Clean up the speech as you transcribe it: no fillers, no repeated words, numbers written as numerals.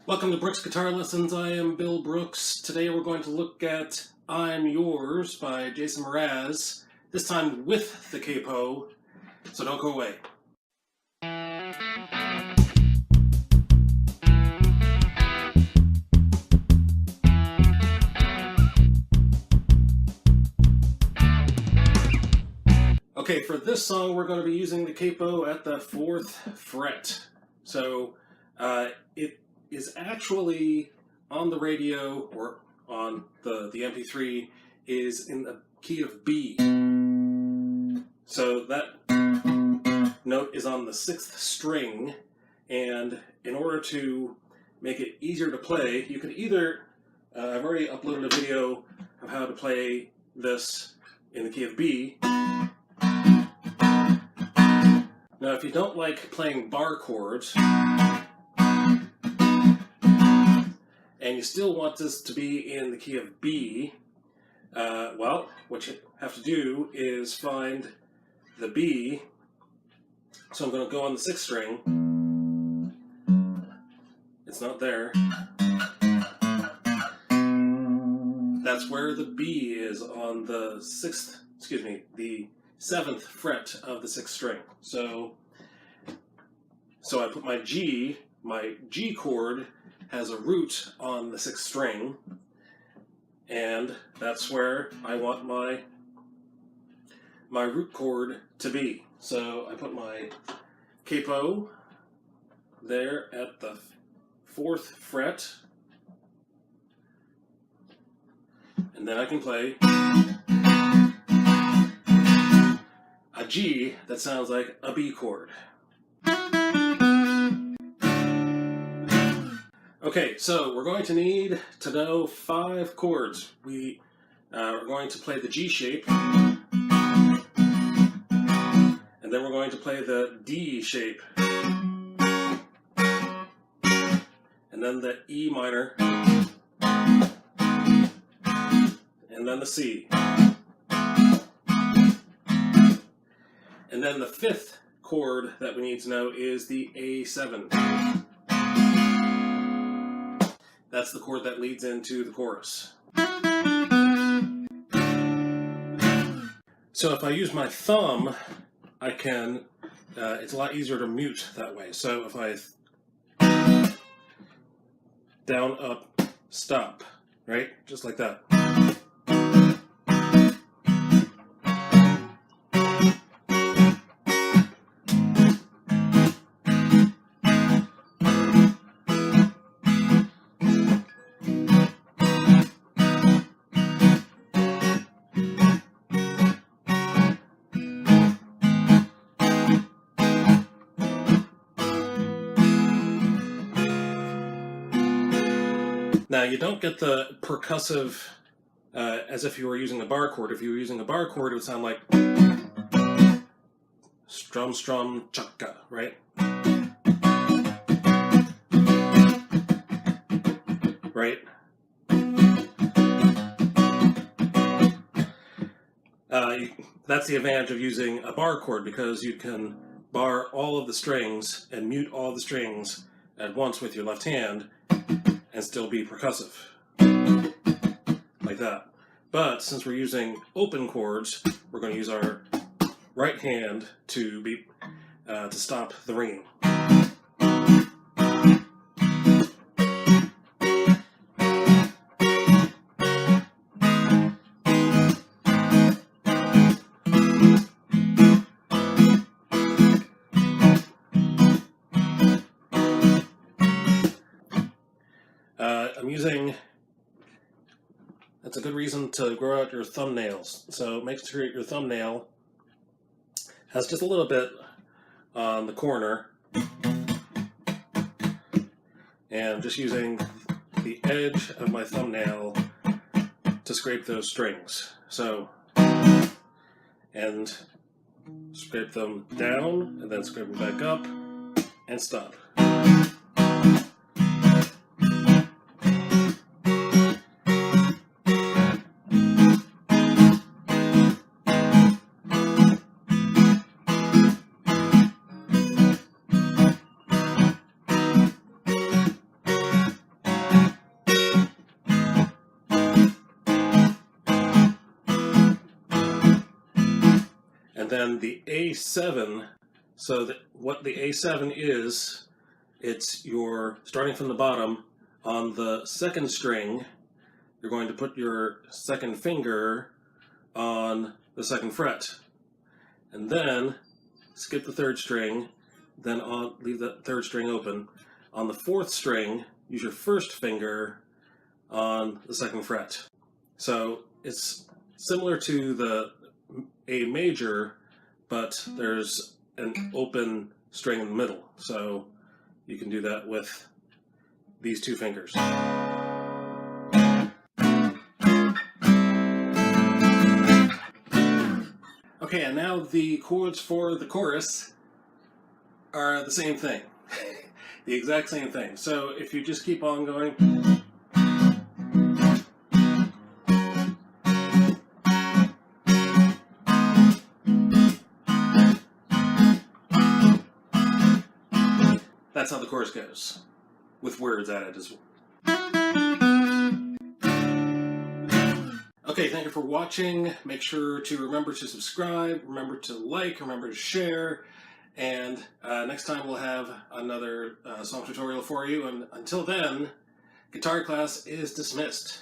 Welcome to Brooks Guitar Lessons. I am Bill Brooks. Today we're going to look at I'm Yours by Jason Mraz, this time with the capo, so don't go away. Okay, for this song we're going to be using the capo at the 4th fret. So it is actually on the radio or on the MP3 is in the key of B. So that note is on the 6th string, and in order to make it easier to play, you can either, I've already uploaded a video of how to play this in the key of B. Now if you don't like playing bar chords, and you still want this to be in the key of B, well, what you have to do is find the B. So I'm going to go on the 6th string. It's not there. That's where the B is on the the 7th fret of the 6th string. So I put my G chord has a root on the 6th string, and that's where I want my root chord to be. So I put my capo there at the 4th fret, and then I can play a G that sounds like a B chord. Okay, so we're going to need to know 5 chords. We are going to play the G shape, and then we're going to play the D shape, and then the E minor, and then the C. And then the 5th chord that we need to know is the A7. That's the chord that leads into the chorus. So if I use my thumb, I can, it's a lot easier to mute that way. So if I down, up, stop, right? Just like that. Now, you don't get the percussive as if you were using a bar chord. If you were using a bar chord, it would sound like strum, strum, chaka, right? Right? That's the advantage of using a bar chord, because you can bar all of the strings and mute all the strings at once with your left hand and still be percussive, like that. But since we're using open chords, we're going to use our right hand to stop the ringing. That's a good reason to grow out your thumbnails. So make sure your thumbnail has just a little bit on the corner, and I'm just using the edge of my thumbnail to scrape those strings. So, and scrape them down, and then scrape them back up, and stop. And then the A7, so that what the A7 is, it's your, starting from the bottom, on the second string, you're going to put your second finger on the second fret. And then skip the third string, then leave the third string open. On the fourth string, use your first finger on the second fret. So it's similar to the A major, but there's an open string in the middle. So you can do that with these two fingers. Okay, and now the chords for the chorus are the same thing. The exact same thing. So if you just keep on going. That's how the chorus goes, with words added as well. Okay, thank you for watching. Make sure to remember to subscribe, remember to like, remember to share, and next time we'll have another song tutorial for you. And until then, guitar class is dismissed.